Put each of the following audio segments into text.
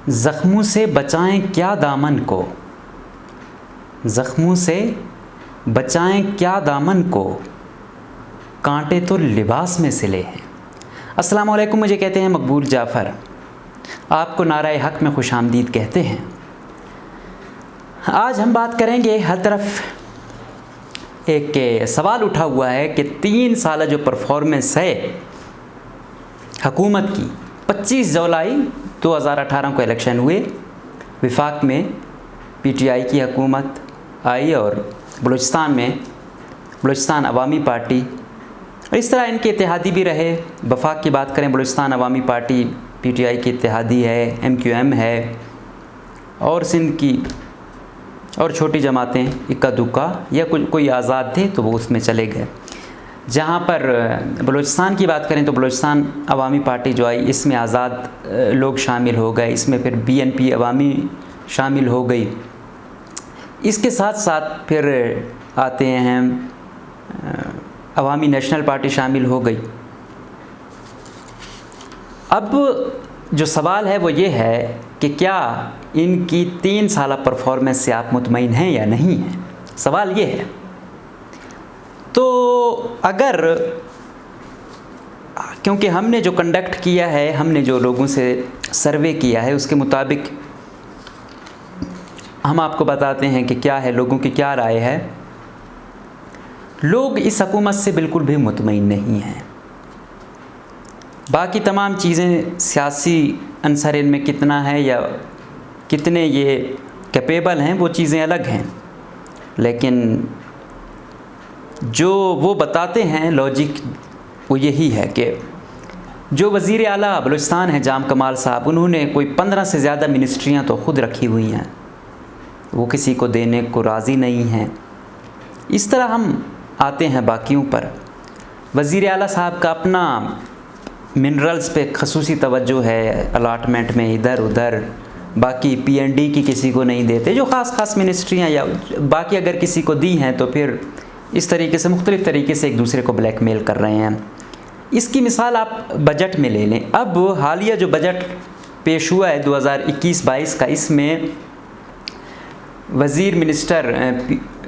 ज़ख्मों से बचाएं क्या दामन को, ज़ख्मों से बचाएं क्या दामन को, कांटे तो लिबास में सिले हैं। अस्सलाम वालेकुम, मुझे कहते हैं मकबूल जाफ़र। आपको नाराए हक़ में खुशामदीद कहते हैं। आज हम बात करेंगे, हर तरफ एक सवाल उठा हुआ है कि 3 साल जो परफॉर्मेंस है हुकूमत की, 25 जुलाई 2018 को इलेक्शन हुए, विफाक में पीटीआई की हुकूमत आई और बलूचिस्तान में बलूचिस्तान अवामी पार्टी, और इस तरह इनके इत्तेहादी भी रहे। वफाक की बात करें, बलूचिस्तान अवामी पार्टी पीटीआई की इत्तेहादी है, एमक्यूएम है, और सिंध की और छोटी जमातें इक्का दुक्का या कोई आज़ाद थे तो वो उसमें चले गए। जहाँ पर बलूचिस्तान की बात करें तो बलूचिस्तान अवामी पार्टी जो आई, इसमें आज़ाद लोग शामिल हो गए, इसमें फिर बीएनपी अवामी शामिल हो गई। इसके साथ साथ फिर आते हैं अवामी नेशनल पार्टी शामिल हो गई। अब जो सवाल है वो ये है कि क्या इनकी 3 साल परफॉर्मेंस से आप मुतमईन हैं या नहीं हैं, सवाल ये है। तो अगर, क्योंकि हमने जो कंडक्ट किया है, हमने जो लोगों से सर्वे किया है, उसके मुताबिक हम आपको बताते हैं कि क्या है, लोगों की क्या राय है। लोग इस हुकूमत से बिल्कुल भी मुतमईन नहीं हैं। बाकी तमाम चीज़ें, सियासी अंसर इनमें कितना है या कितने ये कैपेबल हैं, वो चीज़ें अलग हैं, लेकिन जो वो बताते हैं लॉजिक वो यही है कि जो वज़ीर आला बलूचिस्तान है जाम कमाल साहब, उन्होंने कोई 15 से ज़्यादा मिनिस्ट्रियाँ तो ख़ुद रखी हुई हैं, वो किसी को देने को राज़ी नहीं हैं। इस तरह हम आते हैं बाकियों पर। वज़ीर आला साहब का अपना मिनरल्स पे खसूसी तवज्जो है, अलाटमेंट में इधर उधर, बाकी पीएनडी की किसी को नहीं देते। जो ख़ास मिनिस्ट्रियाँ या बाकी अगर किसी को दी हैं तो फिर इस तरीके से मुख्तलिफ़ तरीके से एक दूसरे को ब्लैकमेल कर रहे हैं। इसकी मिसाल आप बजट में ले लें। अब हालिया जो बजट पेश हुआ है 2021-22 का, इसमें वज़ीर मिनिस्टर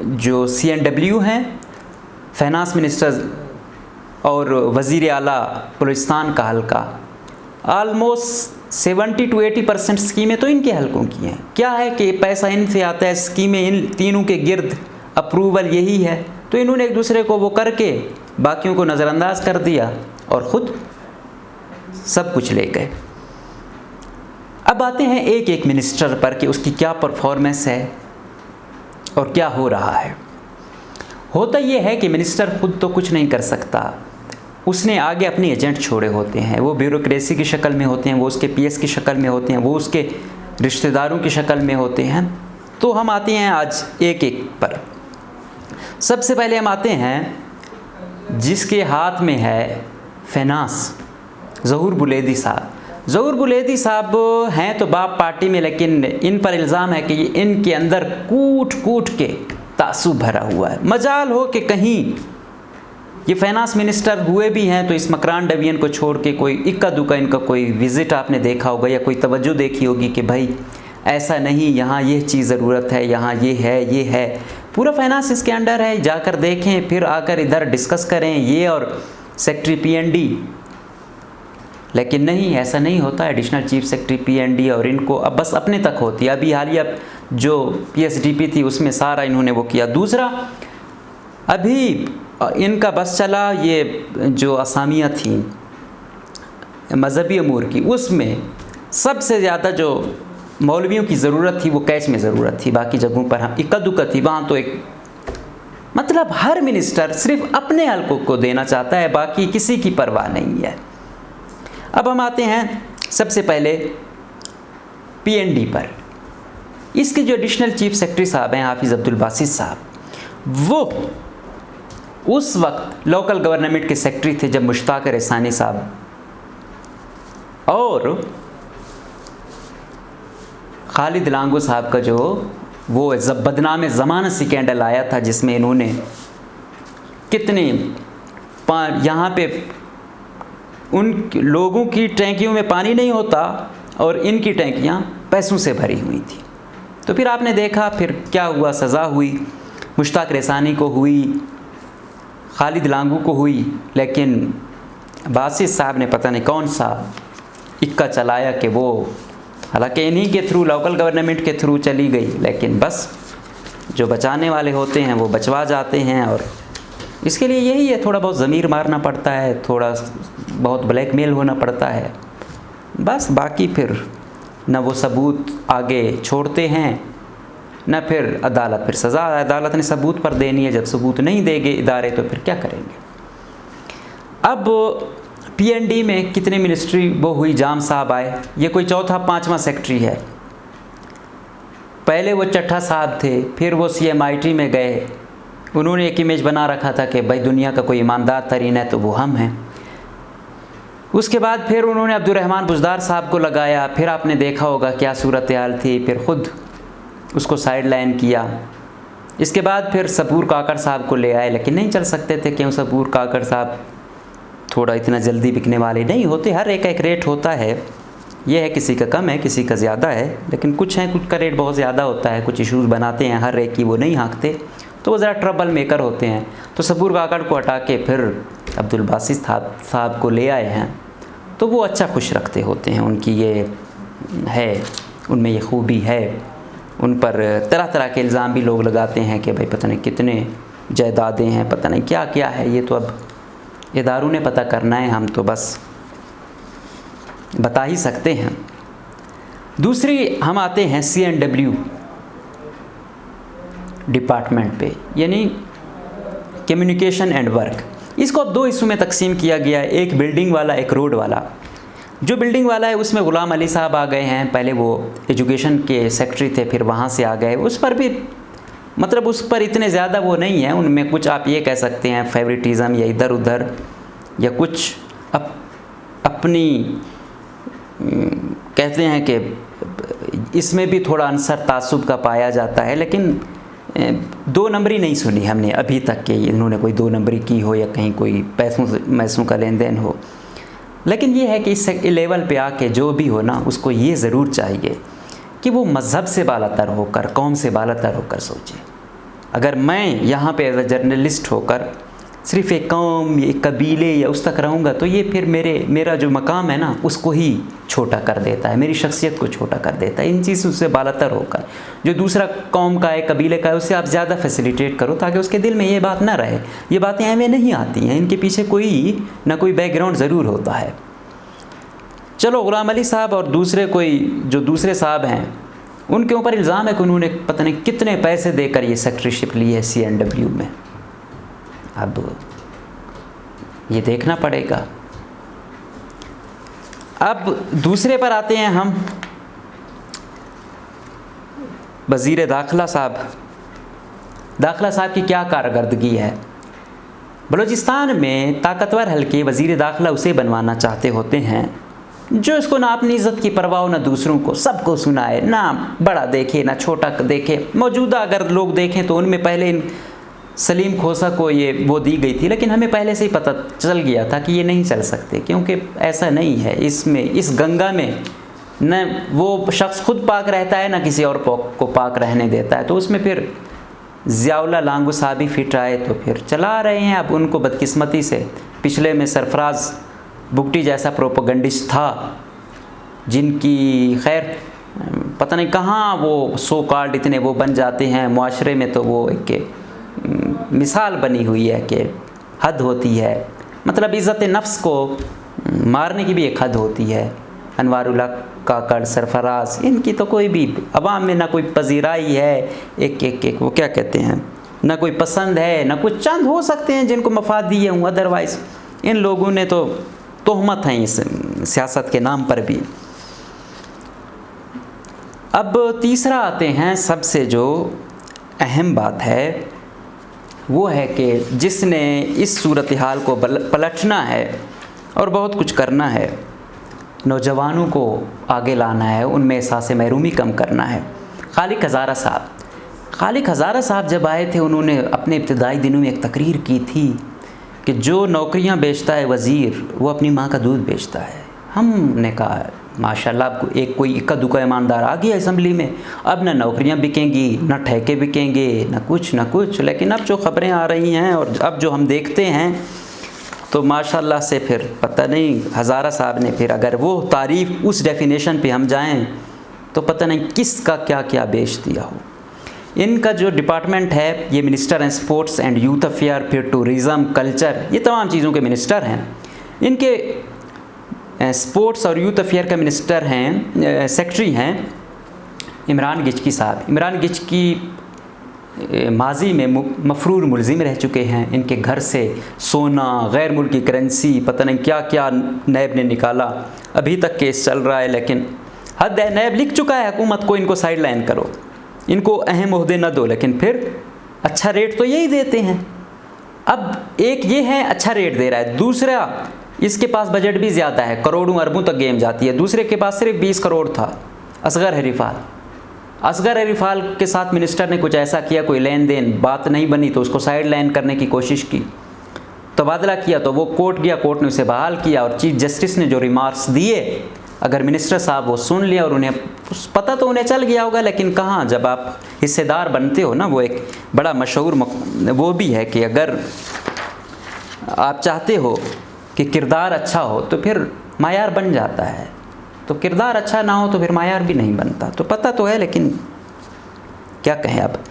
जो CNW हैं, फाइनेंस मिनिस्टर और वज़ीर आला बलूचिस्तान का हल्का, आलमोस्ट 70 to 80% स्कीमें तो इनके हल्कों की हैं। क्या है कि पैसा इनसे आता है, स्कीमें इन तीनों के गिर्द, अप्रूवल यही है, तो इन्होंने एक दूसरे को वो करके बाकियों को नज़रअंदाज कर दिया और ख़ुद सब कुछ ले गए। अब आते हैं एक एक मिनिस्टर पर कि उसकी क्या परफॉर्मेंस है और क्या हो रहा है। होता ये है कि मिनिस्टर ख़ुद तो कुछ नहीं कर सकता, उसने आगे अपने एजेंट छोड़े होते हैं। वो ब्यूरोक्रेसी की शक्ल में होते हैं, वो उसके PS की शक्ल में होते हैं, वो उसके रिश्तेदारों की शक्ल में होते हैं। तो हम आते हैं आज एक एक पर। सबसे पहले हम आते हैं जिसके हाथ में है फाइनेंस, ज़हूर बुलेदी साहब। ज़हूर बुलेदी साहब हैं तो बाप पार्टी में, लेकिन इन पर इल्ज़ाम है कि इनके अंदर कूट कूट के तासुब भरा हुआ है। मजाल हो कि कहीं ये फाइनेंस मिनिस्टर हुए भी हैं तो इस मकरान डिवीजन को छोड़ के कोई इक्का दुक्का इनका कोई विज़िट आपने देखा होगा या कोई तवज्जो देखी होगी कि भाई ऐसा नहीं, यहाँ ये चीज़ ज़रूरत है, यहाँ ये है, पूरा फाइनेंस इसके अंडर है, जाकर देखें, फिर आकर इधर डिस्कस करें ये और सेक्रेटरी PND। लेकिन नहीं, ऐसा नहीं होता। एडिशनल चीफ सेक्रेटरी PND और इनको अब बस अपने तक होती है। अभी हालिया जो PSDP थी उसमें सारा इन्होंने वो किया। दूसरा, अभी इनका बस चला ये जो असामियाँ थी मजहबी अमूर की, उसमें सबसे ज़्यादा जो मौलवियों की ज़रूरत थी वो कैच में ज़रूरत थी, बाकी जगहों पर हम इक्का दुक्का थी। वहाँ तो एक मतलब हर मिनिस्टर सिर्फ अपने हल्कों को देना चाहता है, बाकी किसी की परवाह नहीं है। अब हम आते हैं सबसे पहले PND पर। इसके जो एडिशनल चीफ सेक्रेटरी साहब हैं हाफिज़ अब्दुल बासित साहब, वो उस वक्त लोकल गवर्नमेंट के सेक्रेटरी थे जब मुश्ताक रहसानी साहब और खालिद लांगो साहब का जो वो बदनाम ज़मानत स्कैंडल आया था, जिसमें इन्होंने कितने यहाँ पे उन लोगों की टैंकियों में पानी नहीं होता और इनकी टैंकियाँ पैसों से भरी हुई थी। तो फिर आपने देखा फिर क्या हुआ, सज़ा हुई, मुश्ताक रेसानी को हुई, खालिद लांगू को हुई, लेकिन बासित साहब ने पता नहीं कौन सा इक्का चलाया कि वो, हालांकि इन्हीं के थ्रू, लोकल गवर्नमेंट के थ्रू चली गई, लेकिन बस जो बचाने वाले होते हैं वो बचवा जाते हैं। और इसके लिए यही है, थोड़ा बहुत ज़मीर मारना पड़ता है, थोड़ा बहुत ब्लैकमेल होना पड़ता है, बस। बाकी फिर न वो सबूत आगे छोड़ते हैं, न फिर अदालत, फिर सज़ा अदालत ने सबूत पर देनी है। जब सबूत नहीं देंगे इदारे तो फिर क्या करेंगे। अब PND में कितने मिनिस्ट्री वो हुई, जाम साहब आए, ये कोई चौथा पाँचवा सेक्रेटरी है। पहले वो चट्ठा साहब थे, फिर वो CMIT में गए, उन्होंने एक इमेज बना रखा था कि भाई दुनिया का कोई ईमानदार तरीन है तो वो हम हैं। उसके बाद फिर उन्होंने अब्दुर्रहमान बुज़दार साहब को लगाया, फिर आपने देखा होगा क्या सूरत हाल थी, फिर ख़ुद उसको साइड लाइन किया। इसके बाद फिर सबूर काकड़ साहब को ले आए, लेकिन नहीं चल सकते थे, क्यों, सबूर काकड़ साहब थोड़ा इतना जल्दी बिकने वाले नहीं होते, हर एक एक रेट होता है। ये है किसी का कम है, किसी का ज़्यादा है, लेकिन कुछ हैं कुछ का रेट बहुत ज़्यादा होता है, कुछ इश्यूज़ बनाते हैं, हर एक की वो नहीं हाँकते, तो वो ज़रा ट्रबल मेकर होते हैं। तो सबूर काकड़ को हटा के फिर अब्दुल बासित साहब को ले आए हैं, तो वो अच्छा खुश रखते होते हैं, उनकी ये है, उनमें ये खूबी है। उन पर तरह तरह के इल्ज़ाम भी लोग लगाते हैं कि भाई पता नहीं कितने जायदादें हैं, पता नहीं क्या क्या है, ये तो अब इदारों ने पता करना है, हम तो बस बता ही सकते हैं। दूसरी हम आते हैं CNW डिपार्टमेंट पे, यानी कम्युनिकेशन एंड वर्क। इसको अब दो हिस्सों में तकसीम किया गया है, एक बिल्डिंग वाला, एक रोड वाला। जो बिल्डिंग वाला है उसमें ग़ुलाम अली साहब आ गए हैं, पहले वो एजुकेशन के सेक्रेटरी थे, फिर वहाँ से आ गए। उस पर भी मतलब उस पर इतने ज़्यादा वो नहीं है, उनमें कुछ आप ये कह सकते हैं फेवरेटिज़म या इधर उधर या कुछ अपनी कहते हैं कि इसमें भी थोड़ा अंसर तासुब का पाया जाता है, लेकिन दो नंबरी नहीं सुनी हमने अभी तक कि इन्होंने कोई दो नंबरी की हो या कहीं कोई पैसों का लेन देन हो। लेकिन ये है कि इस लेवल पे आके जो भी हो ना, उसको ये ज़रूर चाहिए कि वो मज़हब से बालातर होकर, कौम से बालातर होकर सोचे। अगर मैं यहाँ पे एज ए जर्नलिस्ट होकर सिर्फ़ एक कौम, एक कबीले या उस तक रहूँगा, तो ये फिर मेरा जो मकाम है ना उसको ही छोटा कर देता है, मेरी शख्सियत को छोटा कर देता है। इन चीज़ों से बालातर होकर जो दूसरा कौम का है, कबीले का है, उससे आप ज़्यादा फैसिलिटेट करो ताकि उसके दिल में ये बात ना रहे। ये बातें हमें नहीं आती हैं, इनके पीछे कोई ना कोई बैकग्राउंड ज़रूर होता है। चलो ग़ुलाम अली साहब और दूसरे साहब हैं, उनके ऊपर इल्ज़ाम है कि उन्होंने पता नहीं कितने पैसे देकर ये सेक्रेटरीशिप ली है CNW में। अब ये देखना पड़ेगा। अब दूसरे पर आते हैं हम, वज़ीर दाखिला साहब की क्या कारकर्दगी है। बलूचिस्तान में ताकतवर हल्के वज़ीर दाखिला उसे बनवाना चाहते होते हैं जो इसको ना अपनी इज़्ज़त की परवाह हो, ना दूसरों को, सबको सुनाए, ना बड़ा देखे ना छोटा देखे। मौजूदा अगर लोग देखें तो उनमें पहले सलीम खोसा को ये वो दी गई थी, लेकिन हमें पहले से ही पता चल गया था कि ये नहीं चल सकते, क्योंकि ऐसा नहीं है। इस गंगा में न वो शख्स खुद पाक रहता है, ना किसी और को पाक रहने देता है। तो उसमें फिर ज़ियाउल्लाह लांगू साहब ही फिट आए तो फिर चला रहे हैं। अब उनको बदकिस्मती से पिछले में सरफराज बुगटी जैसा प्रोपेगेंडिस्ट था, जिनकी खैर पता नहीं कहाँ वो सो कॉल्ड इतने वो बन जाते हैं मुआशरे में, तो वो एक मिसाल बनी हुई है कि हद होती है, मतलब इज़्ज़त नफ्स को मारने की भी एक हद होती है। अनवारुल्लाह काकड़, सरफराज, इनकी तो कोई भी अवाम में ना कोई पजीराई है, एक वो क्या कहते हैं, ना कोई पसंद है, ना कुछ चंद हो सकते हैं जिनको मफाद दिए हूँ, अदरवाइज़ इन लोगों ने तो तोहमत हैं इस सियासत के नाम पर भी। अब तीसरा आते हैं, सबसे जो अहम बात है वो है कि जिसने इस सूरत हाल को पलटना है और बहुत कुछ करना है, नौजवानों को आगे लाना है, उनमें एहसास महरूमी कम करना है। खालिक हज़ारा साहब जब आए थे, उन्होंने अपने इब्तदाई दिनों में एक तकरीर की थी कि जो नौकरियां बेचता है वज़ीर, वो अपनी माँ का दूध बेचता है। हमने कहा माशाल्लाह आपको एक कोई इक्का दुक्का ईमानदार आ गया असेंबली में, अब ना नौकरियां बिकेंगी, ना ठेके बिकेंगे, ना कुछ। लेकिन अब जो ख़बरें आ रही हैं और अब जो हम देखते हैं तो माशाल्लाह से फिर पता नहीं हज़ारा साहब ने फिर अगर वो तारीफ़ उस डेफिनेशन पे हम जाएं तो पता नहीं किसका क्या क्या बेच दिया हो। इनका जो डिपार्टमेंट है, ये मिनिस्टर हैं स्पोर्ट्स एंड यूथ अफेयर, फिर टूरिज़म, कल्चर, ये तमाम चीज़ों के मिनिस्टर हैं। इनके स्पोर्ट्स और यूथ अफेयर का मिनिस्टर हैं, सेक्रेटरी हैं इमरान गिचकी साहब। इमरान गिचकी माजी में मफरूर मुलजिम रह चुके हैं। इनके घर से सोना, गैर मुल्की करेंसी, पता नहीं क्या क्या नैब ने निकाला, अभी तक केस चल रहा है। लेकिन हद है, नैब लिख चुका है हुकूमत को इनको साइड लाइन करो, इनको अहम ओहदे न दो, लेकिन फिर अच्छा रेट तो यही देते हैं। अब एक ये है अच्छा रेट दे रहा है, दूसरा इसके पास बजट भी ज़्यादा है, करोड़ों अरबों तक गेम जाती है। दूसरे के पास सिर्फ 20 करोड़ था, असगर हरीफाल के साथ मिनिस्टर ने कुछ ऐसा किया, कोई लेन देन बात नहीं बनी तो उसको साइड लाइन करने की कोशिश की, तबादला किया तो वो कोर्ट गया, कोर्ट ने उसे बहाल किया। और चीफ जस्टिस ने जो रिमार्क्स दिए, अगर मिनिस्टर साहब वो सुन लिया और उन्हें पता तो उन्हें चल गया होगा, लेकिन कहाँ, जब आप हिस्सेदार बनते हो ना, वो एक बड़ा मशहूर वो भी है कि अगर आप चाहते हो कि किरदार अच्छा हो तो फिर मायार बन जाता है, तो किरदार अच्छा ना हो तो फिर मायार भी नहीं बनता। तो पता तो है, लेकिन क्या कहें अब।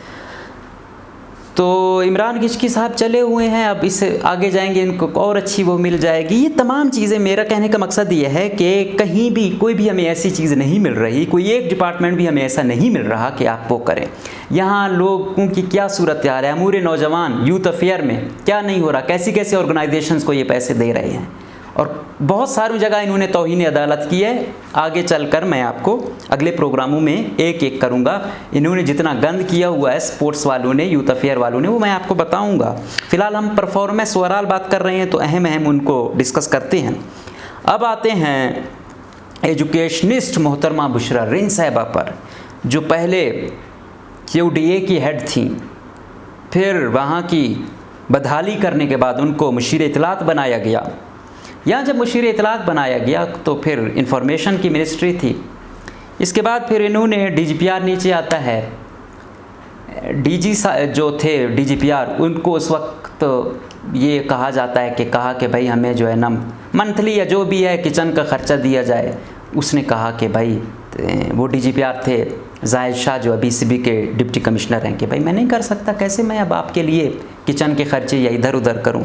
तो इमरान गिचकी साहब चले हुए हैं, अब इससे आगे जाएंगे इनको और अच्छी वो मिल जाएगी। ये तमाम चीज़ें, मेरा कहने का मकसद ये है कि कहीं भी कोई भी हमें ऐसी चीज़ नहीं मिल रही, कोई एक डिपार्टमेंट भी हमें ऐसा नहीं मिल रहा कि आप वो करें। यहाँ लोगों की क्या सूरत हाल है, अमूर नौजवान यूथ अफेयर में क्या नहीं हो रहा, कैसी कैसे ऑर्गेनाइजेशंस को ये पैसे दे रहे हैं, और बहुत सारी जगह इन्होंने तौहीन अदालत की है। आगे चलकर मैं आपको अगले प्रोग्रामों में एक एक करूंगा, इन्होंने जितना गंद किया हुआ है स्पोर्ट्स वालों ने, यूथ अफेयर वालों ने, वो मैं आपको बताऊंगा। फ़िलहाल हम परफॉर्मेंस ओवरऑल बात कर रहे हैं, तो अहम उनको डिस्कस करते हैं। अब आते हैं एजुकेशनिस्ट मोहतरमा बुशरा रिन साहिबा पर, जो पहले QDA की हेड थी, फिर वहाँ की बदहाली करने के बाद उनको मुशीर इत्तलात बनाया गया। यहाँ जब मुशीर इत्तलात बनाया गया तो फिर इंफॉर्मेशन की मिनिस्ट्री थी। इसके बाद फिर इन्होंने DGPR, नीचे आता है DG जो थे DGPR, उनको उस वक्त ये कहा जाता है कि भाई हमें जो है ना मंथली या जो भी है किचन का ख़र्चा दिया जाए। उसने कहा कि भाई, वो DGPR थे जाहिद शाह, जो अभी CB के डिप्टी कमिश्नर हैं, कि भाई मैं नहीं कर सकता, कैसे मैं अब आपके लिए किचन के ख़र्चे या इधर उधर करूं।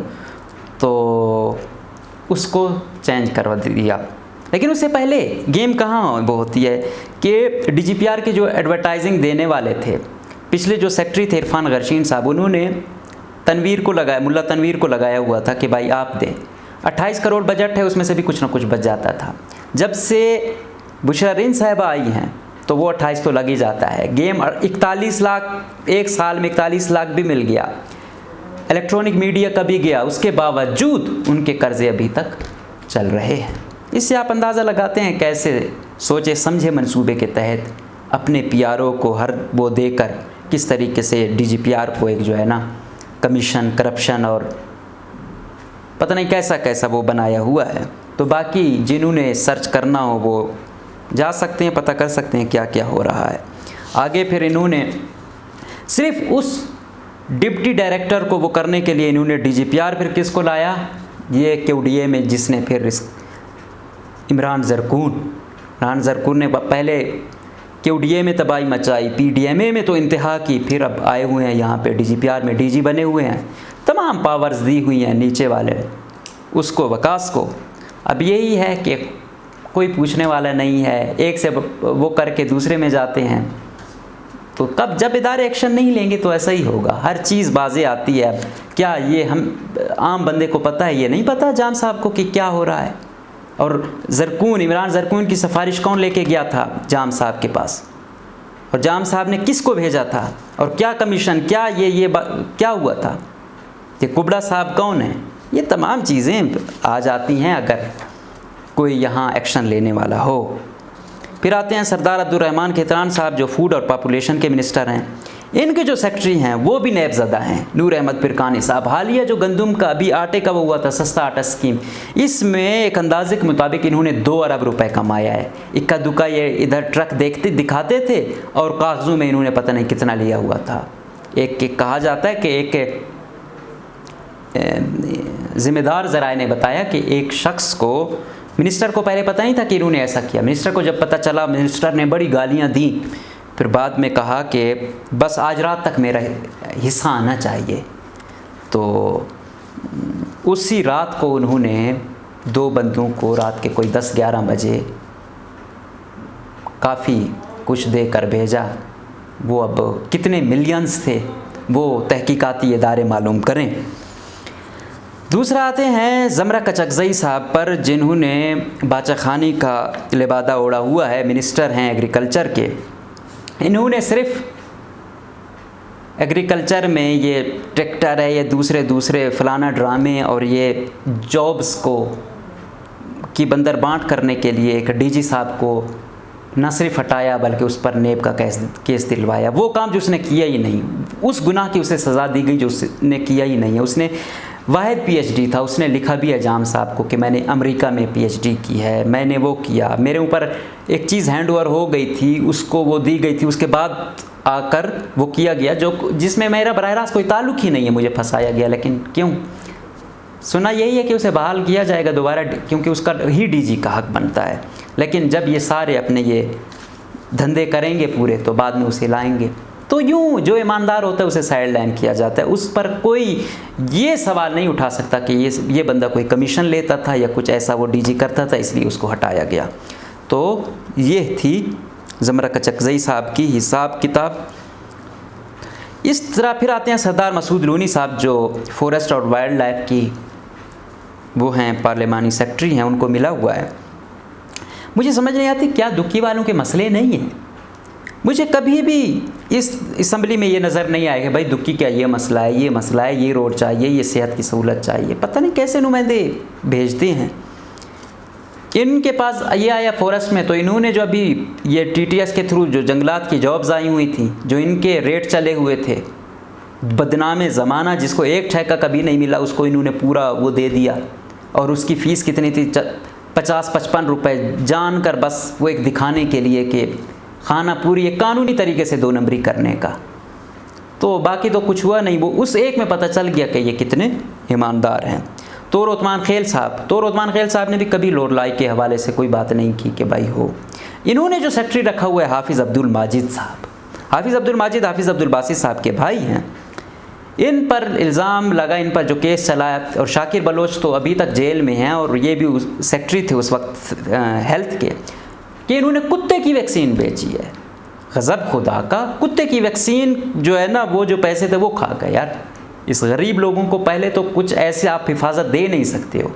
तो उसको चेंज करवा दिया। लेकिन उससे पहले गेम कहाँ वो होती है कि DGPR के जो एडवर्टाइजिंग देने वाले थे, पिछले जो सेक्रेटरी थे इरफान गरशीन साहब, उन्होंने तनवीर को लगाया, मुल्ला तनवीर को लगाया हुआ था कि भाई आप दें। 28 करोड़ बजट है, उसमें से भी कुछ ना कुछ बच जाता था। जब से बुशरा रिन साहिबा आई हैं तो वो 28 तो लग ही जाता है। गेम 41 लाख, एक साल में 41 लाख भी मिल गया, इलेक्ट्रॉनिक मीडिया का भी गया, उसके बावजूद उनके कर्ज़े अभी तक चल रहे हैं। इससे आप अंदाज़ा लगाते हैं कैसे सोचे समझे मंसूबे के तहत अपने PRO को हर वो देकर किस तरीके से DGPR को एक जो है ना कमीशन, करप्शन और पता नहीं कैसा कैसा वो बनाया हुआ है। तो बाकी जिन्होंने सर्च करना हो वो जा सकते हैं, पता कर सकते हैं क्या क्या हो रहा है। आगे फिर इन्होंने सिर्फ उस डिप्टी डायरेक्टर को वो करने के लिए इन्होंने DGPR फिर किसको लाया, ये QDA में, जिसने फिर इमरान ज़रकून ने पहले QDA में तबाही मचाई, PDMA में तो इंतहा की, फिर अब आए हुए हैं यहाँ पे DGPR में DG बने हुए हैं। तमाम पावर्स दी हुई हैं नीचे वाले उसको, वकास को। अब यही है कि कोई पूछने वाला नहीं है, एक से वो करके दूसरे में जाते हैं। तो कब जब इदारे एक्शन नहीं लेंगे तो ऐसा ही होगा, हर चीज़ बाज़े आती है। अब क्या ये हम आम बंदे को पता है? ये नहीं पता जाम साहब को कि क्या हो रहा है। और इमरान ज़रकून की सिफारिश कौन लेके गया था जाम साहब के पास, और जाम साहब ने किसको भेजा था, और क्या कमीशन, क्या ये क्या हुआ था, ये कुबड़ा साहब कौन है, ये तमाम चीज़ें आ जाती हैं अगर कोई यहाँ एक्शन लेने वाला हो। फिर आते हैं सरदार अब्दुल रहमान खेतान साहब, जो फूड और पॉपुलेशन के मिनिस्टर हैं। इनके जो सेक्रेटरी हैं वो भी नैबज़दा हैं, नूर अहमद पिरकानी साहब। हालिया जो गंदम का अभी आटे का वो हुआ था सस्ता आटा स्कीम, इसमें एक अंदाजे के मुताबिक इन्होंने 2 अरब रुपए कमाया है। इक्का दुक्का ये इधर ट्रक दिखाते थे और कागज़ों में इन्होंने पता नहीं कितना लिया हुआ था। एक कहा जाता है कि एक ज़िम्मेदार ज़राए ने बताया कि एक शख्स को, मिनिस्टर को पहले पता नहीं था कि इन्होंने ऐसा किया। मिनिस्टर को जब पता चला, मिनिस्टर ने बड़ी गालियाँ दी, फिर बाद में कहा कि बस आज रात तक मेरा हिस्सा आना चाहिए। तो उसी रात को उन्होंने 2 बंदों को रात के कोई 10-11 बजे काफ़ी कुछ दे कर भेजा। वो अब कितने मिलियंस थे वो तहकीकाती इदारे मालूम करें। दूसरा आते हैं ज़मरा कचकज़ई साहब पर, जिन्होंने बाचाखानी का लिबादा ओढ़ा हुआ है, मिनिस्टर हैं एग्रीकल्चर के। इन्होंने सिर्फ एग्रीकल्चर में ये ट्रैक्टर है, ये दूसरे फलाना ड्रामे और ये जॉब्स को की बंदर बांट करने के लिए एक डीजी साहब को न सिर्फ हटाया बल्कि उस पर नेब का केस दिलवाया। वो काम जो उसने किया ही नहीं, उस गुनाह की उसे सज़ा दी गई जो उसने किया ही नहीं है। उसने वाहिद पीएचडी था, उसने लिखा भी है जाम साहब को कि मैंने अमेरिका में पीएचडी की है, मैंने वो किया, मेरे ऊपर एक चीज़ हैंड ओवर हो गई थी, उसको वो दी गई थी, उसके बाद आकर वो किया गया जो जिसमें मेरा बराह रास्त कोई ताल्लुक़ ही नहीं है, मुझे फंसाया गया। लेकिन क्यों? सुना यही है कि उसे बहाल किया जाएगा दोबारा, क्योंकि उसका ही डीजी का हक बनता है। लेकिन जब ये सारे अपने ये धंधे करेंगे पूरे तो बाद में उसे लाएंगे। तो यूँ जो ईमानदार होता है उसे साइड लाइन किया जाता है। उस पर कोई ये सवाल नहीं उठा सकता कि ये बंदा कोई कमीशन लेता था या कुछ ऐसा वो डीजी करता था इसलिए उसको हटाया गया। तो ये थी ज़मरा कचकज़ई साहब की हिसाब किताब। इस तरह फिर आते हैं सरदार मसूद लोनी साहब, जो फॉरेस्ट और वाइल्ड लाइफ की वो हैं, पार्लिमानी सेक्रेटरी हैं, उनको मिला हुआ है। मुझे समझ नहीं आती क्या दुखी वालों के मसले नहीं हैं। मुझे कभी भी इस असम्बली में ये नज़र नहीं आएगा भाई दुखी क्या ये मसला है, ये मसला है, ये रोड चाहिए, ये सेहत की सहूलत चाहिए। पता नहीं कैसे नुमाइंदे भेजते हैं। इनके पास ये आया फॉरेस्ट में, तो इन्होंने जो अभी ये टीटीएस के थ्रू जो जंगलात की जॉब्स आई हुई थी, जो इनके रेट चले हुए थे, बदनाम ज़माना जिसको एक ठेका कभी नहीं मिला उसको इन्होंने पूरा वो दे दिया। और उसकी फ़ीस कितनी थी? 50-55 रुपये, जानकर बस वो एक दिखाने के लिए कि खाना पूरी एक कानूनी तरीके से 2 नंबरी करने का। तो बाकी तो कुछ हुआ नहीं। वो उस एक में पता चल गया कि ये कितने ईमानदार हैं। तौर उस्मान खेल साहब ने भी कभी लोरलाई के हवाले से कोई बात नहीं की कि भाई हो। इन्होंने जो सेक्रेटरी रखा हुआ है हाफिज़ अब्दुल माजिद साहब, हाफिज़ अब्दुल बासित साहब के भाई हैं। इन पर इल्ज़ाम लगा, इन पर जो केस चला, और शाकिर बलोच तो अभी तक जेल में हैं और ये भी सेक्रेटरी थे उस वक्त हेल्थ के, कि इन्होंने कुत्ते की वैक्सीन बेची है। गज़ब खुदा का, कुत्ते की वैक्सीन जो है ना, वो जो पैसे थे वो खा गए। यार इस गरीब लोगों को पहले तो कुछ ऐसे आप हिफाजत दे नहीं सकते हो।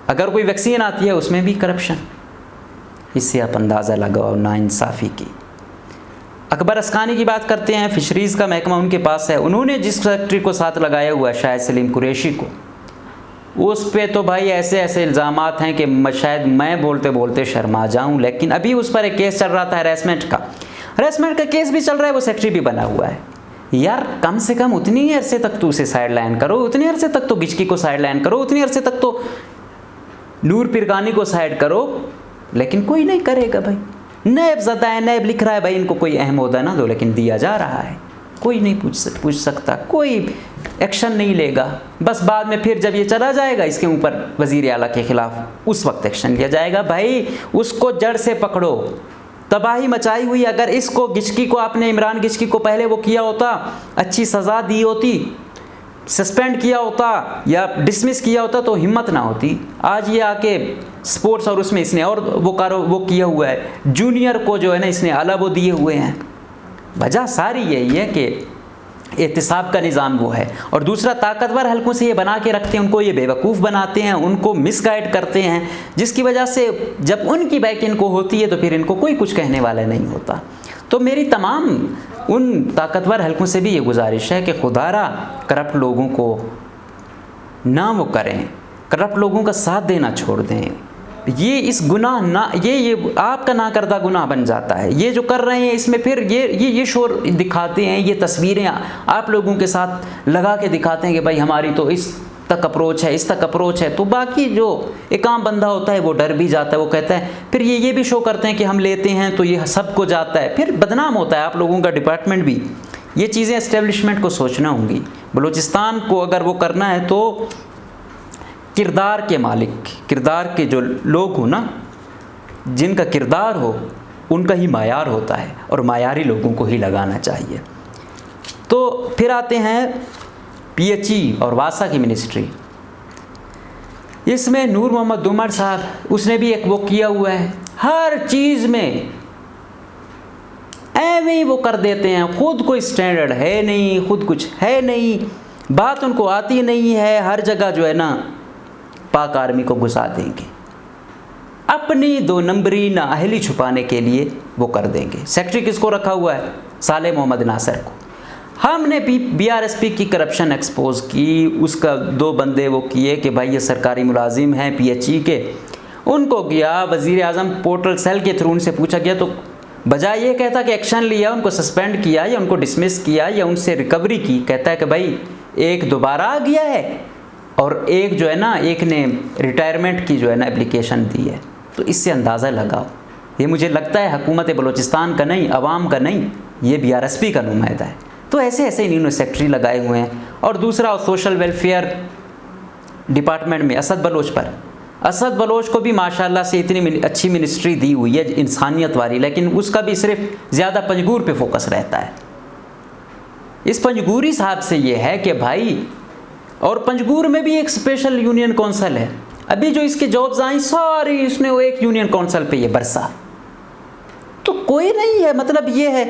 अगर कोई वैक्सीन आती है उसमें भी करप्शन, इससे आप अंदाज़ा लगाओ नाइंसाफ़ी की। अकबर अस्कानी की बात करते हैं, फ़िशरीज़ का महकमा उनके पास है। उन्होंने जिस सेक्रेटरी को साथ लगाया हुआ है शाहिद सलीम कुरैशी को, उस पे तो भाई ऐसे ऐसे इल्ज़ामात हैं कि शायद मैं बोलते बोलते शर्मा जाऊं। लेकिन अभी उस पर एक केस चल रहा था हैरेसमेंट का केस भी चल रहा है, वो सेक्रेटरी भी बना हुआ है। यार कम से कम उतनी ही अरसे तक तो उसे साइड लाइन करो, उतनी अरसे तक तो गिचकी को साइड लाइन करो, उतनी अरसे तक तो नूर पिरकानी को साइड करो। लेकिन कोई नहीं करेगा भाई। नैब ज़दा है, नैब लिख रहा है भाई इनको कोई अहम ओहदा ना दो, लेकिन दिया जा रहा है। कोई नहीं पूछ सकता, कोई एक्शन नहीं लेगा। बस बाद में फिर जब ये चला जाएगा इसके ऊपर वज़ीर आला के ख़िलाफ़, उस वक्त एक्शन लिया जाएगा। भाई उसको जड़ से पकड़ो, तबाही मचाई हुई। अगर इसको गिचकी को आपने इमरान गिचकी को पहले वो किया होता, अच्छी सज़ा दी होती, सस्पेंड किया होता या डिसमिस किया होता तो हिम्मत ना होती। आज ये आके स्पोर्ट्स और उसमें इसने और वो किया हुआ है, जूनियर को जो है ना इसने आला वो दिए हुए हैं। वजह सारी यही है कि एहतिसाब का निज़ाम वो है। और दूसरा, ताकतवर हलकों से ये बना के रखते हैं, उनको ये बेवकूफ़ बनाते हैं, उनको मिसगाइड करते हैं, जिसकी वजह से जब उनकी बैक इनको होती है तो फिर इनको कोई कुछ कहने वाला नहीं होता। तो मेरी तमाम उन ताकतवर हलकों से भी ये गुजारिश है कि खुदारा करप्ट लोगों को ना वो करें, करप्ट लोगों का साथ देना छोड़ दें। ये इस गुनाह ना ये आपका ना करदा गुनाह बन जाता है। ये जो कर रहे हैं इसमें फिर ये शोर दिखाते हैं, ये तस्वीरें आप लोगों के साथ लगा के दिखाते हैं कि भाई हमारी तो इस तक अप्रोच है, इस तक अप्रोच है। तो बाकी जो एक आम बंदा होता है वो डर भी जाता है, वो कहता है, फिर ये भी शो करते हैं कि हम लेते हैं तो ये सबको जाता है, फिर बदनाम होता है आप लोगों का डिपार्टमेंट भी। ये चीज़ें एस्टेब्लिशमेंट को सोचना होंगी। बलूचिस्तान को अगर वो करना है तो किरदार के मालिक, किरदार के जो लोग हो ना, जिनका किरदार हो उनका ही मायार होता है और मायारी लोगों को ही लगाना चाहिए। तो फिर आते हैं PHE और वासा की मिनिस्ट्री। इसमें नूर मोहम्मद दुमर साहब, उसने भी एक वो किया हुआ है, हर चीज़ में ऐਵੇਂ ही वो कर देते हैं। खुद कोई स्टैंडर्ड है नहीं, खुद कुछ है नहीं, बात उनको आती नहीं है, हर जगह जो है ना पाक आर्मी को घुसा देंगे, अपनी 2 नंबरी नाअहली छुपाने के लिए वो कर देंगे। सेक्रेटरी किसको रखा हुआ है? साले मोहम्मद नासिर को। हमने BRSP की करप्शन एक्सपोज की, उसका 2 बंदे वो किए कि भाई ये सरकारी मुलाजिम हैं PHE के, उनको गया वज़ीर आज़म पोर्टल सेल के थ्रू उनसे पूछा गया, तो बजाय ये कहता कि एक्शन लिया, उनको सस्पेंड किया या उनको डिसमिस किया या उनसे रिकवरी की, कहता है कि भाई एक दोबारा आ गया है और एक जो है ना, एक ने रिटायरमेंट की जो है ना एप्लीकेशन दी है। तो इससे अंदाज़ा लगाओ, ये मुझे लगता है हुकूमत बलूचिस्तान का नहीं, अवाम का नहीं, ये BRSP का नुमाइंदा है। तो ऐसे ऐसे इन्होंने सेक्रेटरी लगाए हुए हैं। और दूसरा सोशल वेलफेयर डिपार्टमेंट में असद बलोच पर, असद बलोच को भी माशाल्लाह से इतनी अच्छी मिनिस्ट्री दी हुई है इंसानियत वाली, लेकिन उसका भी सिर्फ ज़्यादा पंजगूर पे फोकस रहता है। इस पंजगूरी साहब से ये है कि भाई, और पंजगूर में भी एक स्पेशल यूनियन कौंसल है, अभी जो इसके जॉब्स आई सारी इसने वो एक यूनियन कौंसल पे ये बरसा। तो कोई नहीं है, मतलब ये है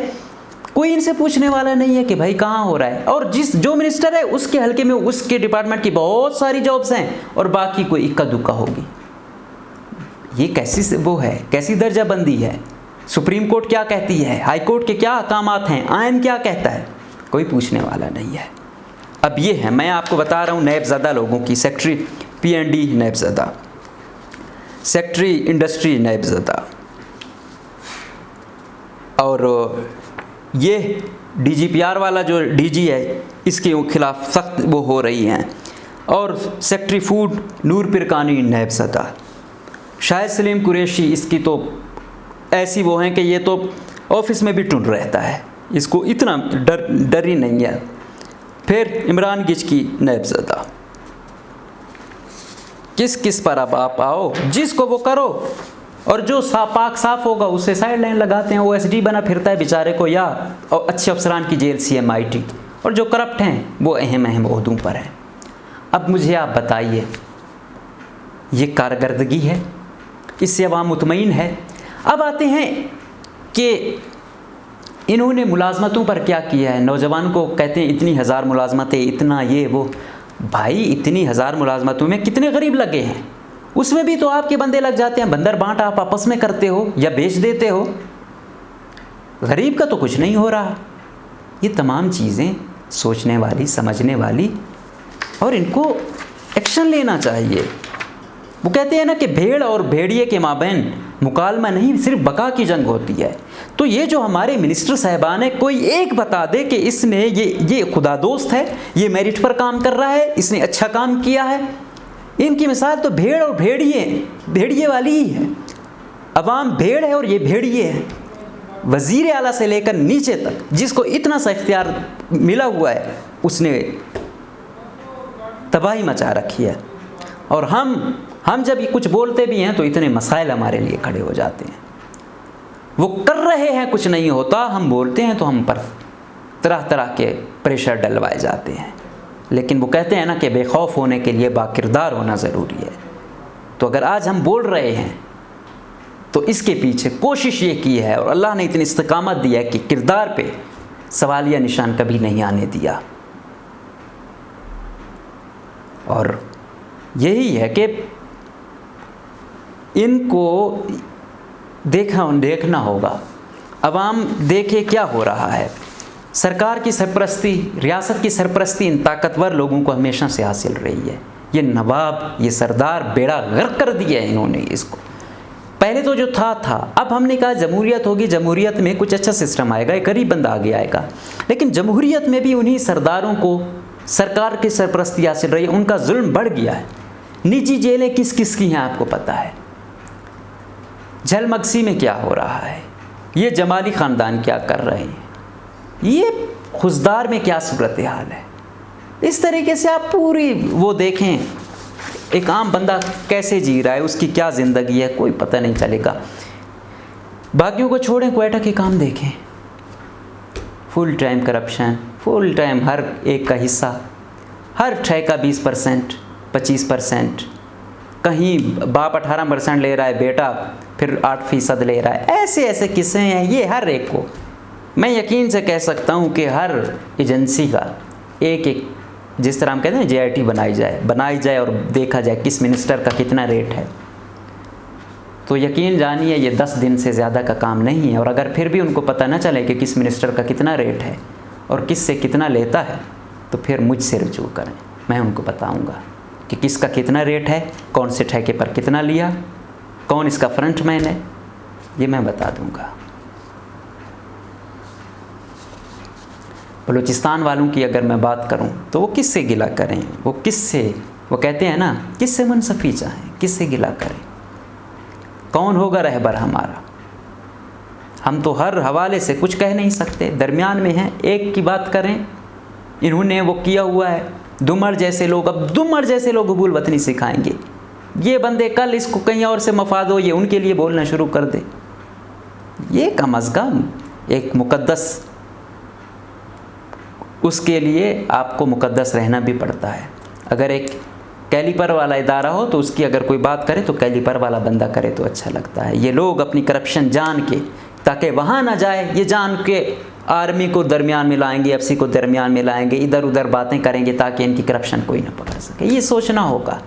कोई इनसे पूछने वाला नहीं है कि भाई कहाँ हो रहा है। और जो मिनिस्टर है उसके हल्के में उसके डिपार्टमेंट की बहुत सारी जॉब्स हैं और बाकी कोई इक्का दुक्का होगी। ये कैसी वो है, कैसी दर्जाबंदी है? सुप्रीम कोर्ट क्या कहती है, हाई कोर्ट के क्या अहकामात हैं, आयन क्या कहता है, कोई पूछने वाला नहीं है। अब ये है, मैं आपको बता रहा हूँ नैबज़दा लोगों की। सेक्रेटरी P&D नैबज़दा, सेक्रेटरी इंडस्ट्री नैबज़दा, और ये DGPR वाला जो DG है इसके खिलाफ सख्त वो हो रही हैं। और सेक्रेटरी फूड नूर पिरकानी नैबज़दा, शाहिद सलीम कुरैशी, इसकी तो ऐसी वो हैं कि ये तो ऑफिस में भी टुन रहता है, इसको इतना डर ही नहीं है। फिर इमरान गिचकी नैबज़दा, किस किस पर अब आप आओ, जिसको वो करो, और जो पाक साफ होगा उससे साइड लाइन लगाते हैं। OSD बना फिरता है बेचारे को, या और अच्छे अफसरान की जेल CMIT, और जो करप्ट हैं वो अहम ओहदों पर हैं। अब मुझे आप बताइए, ये कारकर्दगी है, इससे अवाम मुतमईन है? अब आते हैं कि इन्होंने मुलाजमतों पर क्या किया है। नौजवान को कहते हैं इतनी हज़ार मुलाजमतें, इतना ये वो। भाई इतनी हज़ार मुलाजमतों में कितने गरीब लगे हैं? उसमें भी तो आपके बंदे लग जाते हैं, बंदर बांट आप आपस में करते हो या बेच देते हो, गरीब का तो कुछ नहीं हो रहा। ये तमाम चीज़ें सोचने वाली, समझने वाली, और इनको एक्शन लेना चाहिए। वो कहते हैं ना कि भेड़ और भेड़िए के माबैन मुकालमा नहीं, सिर्फ बका की जंग होती है। तो ये जो हमारे मिनिस्टर साहबान है, कोई एक बता दे कि इसने ये खुदा दोस्त है, ये मेरिट पर काम कर रहा है, इसने अच्छा काम किया है। इनकी मिसाल तो भेड़ और भेड़िए वाली ही है। अवाम भेड़ है और ये भेड़िए है। वज़ीर आला से लेकर नीचे तक जिसको इतना सा इख्तियार मिला हुआ है, उसने तबाही मचा रखी है। और हम जब ये कुछ बोलते भी हैं तो इतने मसाइल हमारे लिए खड़े हो जाते हैं। वो कर रहे हैं, कुछ नहीं होता, हम बोलते हैं तो हम पर तरह तरह के प्रेशर डलवाए जाते हैं। लेकिन वो कहते हैं ना कि बेखौफ होने के लिए बाकिरदार होना ज़रूरी है। तो अगर आज हम बोल रहे हैं तो इसके पीछे कोशिश ये की है, और अल्लाह ने इतनी इस्तिकामत दी है कि किरदार पे सवालिया निशान कभी नहीं आने दिया। और यही है कि इनको देखना होगा, अवाम देखे क्या हो रहा है। सरकार की सरपरस्ती, रियासत की सरपरस्ती इन ताकतवर लोगों को हमेशा से हासिल रही है। ये नवाब, ये सरदार बेड़ा गर्क कर दिया है इन्होंने इसको। पहले तो जो था अब हमने कहा जमहूरियत होगी, जमहूरियत में कुछ अच्छा सिस्टम आएगा, एक गरीब बंदा आगे आएगा। लेकिन जमहूरियत में भी उन्हीं सरदारों को सरकार की सरपरस्ती हासिल रही है, उनका जुल्म बढ़ गया है। निजी जेलें किस किस की हैं आपको पता है, झलमगसी में क्या हो रहा है, ये जमाली ख़ानदान क्या कर रहे हैं, ये खुजदार में क्या सूरत हाल है। इस तरीके से आप पूरी वो देखें, एक आम बंदा कैसे जी रहा है, उसकी क्या ज़िंदगी है, कोई पता नहीं चलेगा। बाकियों को छोड़ें, क्वेटा के काम देखें, full time corruption, full time हर एक का हिस्सा, हर ठे का 20%, 25%, कहीं बाप 18% ले रहा है, बेटा फिर 8% ले रहा है। ऐसे ऐसे किस्से हैं, ये हर एक को मैं यकीन से कह सकता हूँ कि हर एजेंसी का एक जिस तरह हम कहते हैं JIT बनाई जाए और देखा जाए किस मिनिस्टर का कितना रेट है, तो यकीन जानिए ये 10 दिन से ज़्यादा का काम नहीं है। और अगर फिर भी उनको पता न चले कि किस मिनिस्टर का कितना रेट है और किस से कितना लेता है, तो फिर मुझसे रुजू करें, मैं उनको बताऊंगा कि किसका कितना रेट है, कौन से ठेके पर कितना लिया, कौन इसका फ्रंट मैन है, ये मैं बता दूंगा। बलूचिस्तान वालों की अगर मैं बात करूं तो वो किससे गिला करें, वो कहते हैं ना, किससे मुनसफ़ी चाहें, किससे गिला करें, कौन होगा रहबर हमारा। हम तो हर हवाले से कुछ कह नहीं सकते, दरमियान में हैं। एक की बात करें, इन्होंने वो किया हुआ है, दुमर जैसे लोग, अब दुमर जैसे लोग हुबूल वतनी सिखाएंगे। ये बंदे कल इसको कहीं और से मफाद हो, ये उनके लिए बोलना शुरू कर दे। ये कम अज़ कम एक मुक़द्दस, उसके लिए आपको मुक़द्दस रहना भी पड़ता है। अगर एक कैलिपर वाला इदारा हो तो उसकी अगर कोई बात करे तो कैलिपर वाला बंदा करे तो अच्छा लगता है। ये लोग अपनी करप्शन जान के, ताकि वहाँ ना जाए, ये जान के आर्मी को दरमियान में लाएंगे, FC को दरमियान में लाएंगे, इधर उधर बातें करेंगे ताकि इनकी करप्शन कोई ना पकड़ सके। ये सोचना होगा।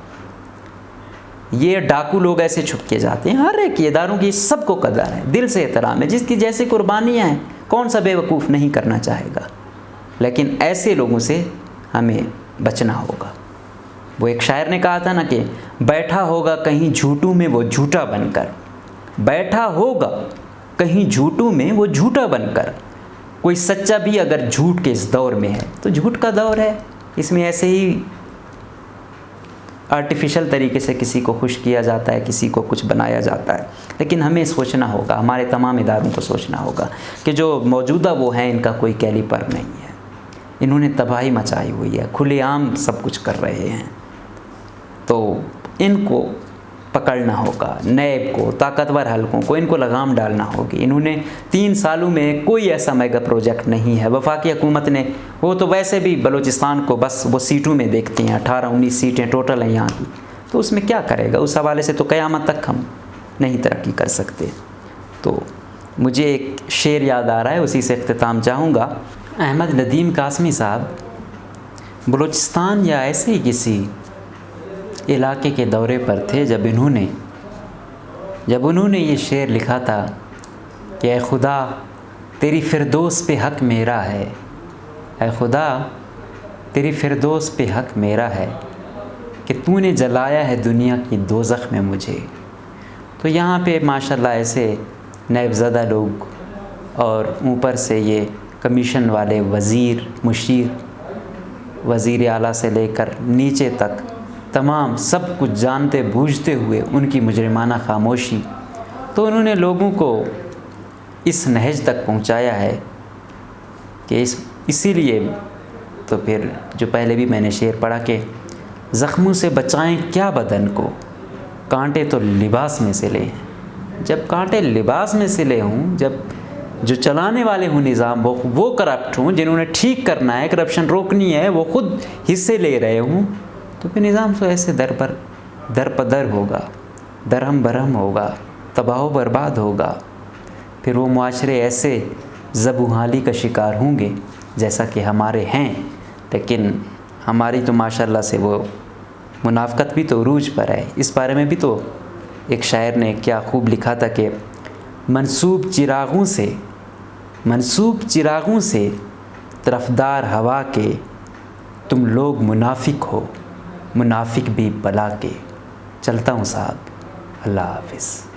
ये डाकू लोग ऐसे छुप के जाते हैं, हर एक इदारों की सबको कदर है, दिल से एहतराम है, जिसकी जैसी कुर्बानियाँ हैं, कौन सा बेवकूफ़ नहीं करना चाहेगा। लेकिन ऐसे लोगों से हमें बचना होगा। वो एक शायर ने कहा था ना कि बैठा होगा कहीं झूठों में वो झूठा बनकर, बैठा होगा कहीं झूठों में वो झूठा बनकर, कोई सच्चा भी अगर झूठ के इस दौर में है तो झूठ का दौर है, इसमें ऐसे ही आर्टिफिशियल तरीके से किसी को खुश किया जाता है, किसी को कुछ बनाया जाता है। लेकिन हमें सोचना होगा, हमारे तमाम इदारों को सोचना होगा कि जो मौजूदा वो हैं, इनका कोई कैलिपर नहीं है, इन्होंने तबाही मचाई हुई है, खुलेआम सब कुछ कर रहे हैं। तो इनको पकड़ना होगा, नैब को, ताकतवर हलकों को, इनको लगाम डालना होगी। इन्होंने 3 सालों में कोई ऐसा मेगा प्रोजेक्ट नहीं है। वफाकी हुकूमत ने, वो तो वैसे भी बलूचिस्तान को बस वो सीटों में देखती हैं, 18-19 सीटें टोटल हैं यहाँ की, तो उसमें क्या करेगा। उस हवाले से तो क़यामत तक हम नहीं तरक्की कर सकते। तो मुझे एक शेर याद आ रहा है, उसी से इख्तिताम चाहूँगा। अहमद नदीम कासमी साहब बलूचिस्तान या ऐसे ही किसी इलाके के दौरे पर थे जब उन्होंने ये शेर लिखा था कि ऐ खुदा तेरी फिरदौस पे हक़ मेरा है, ऐ खुदा तेरी फिरदौस पे हक़ मेरा है कि तूने जलाया है दुनिया की दोज़ख में मुझे। तो यहाँ पे माशाल्लाह ऐसे नैबज़दा लोग और ऊपर से ये कमीशन वाले वज़ीर, मुशीर, वज़ीर आला से लेकर नीचे तक तमाम सब कुछ जानते बूझते हुए उनकी मुजरिमाना खामोशी, तो उन्होंने लोगों को इस नहज तक पहुंचाया है कि इसीलिए तो फिर जो पहले भी मैंने शेर पढ़ा कि ज़ख्मों से बचाएं क्या बदन को, कांटे तो लिबास में सिले हैं। जब कांटे लिबास में सिले हों, जब जो चलाने वाले हों निज़ाम वो करप्ट हों, जिन्होंने ठीक करना है, करप्शन रोकनी है, वो ख़ुद हिस्से ले रहे हों, तो फिर निज़ाम तो ऐसे दर पदर होगा, दरहम बरहम होगा, तबाह बर्बाद होगा। फिर वो मुआशरे ऐसे ज़बूहाली का शिकार होंगे जैसा कि हमारे हैं। लेकिन हमारी तो माशाल्लाह से वो मुनाफ़क़त भी तो उरूज पर है। इस बारे में भी तो एक शायर ने क्या खूब लिखा था कि मंसूब चिरागों से तरफदार हवा के, तुम लोग मुनाफिक हो, मुनाफिक भी बला के। चलता हूँ साहब, अल्लाह हाफ़िज़।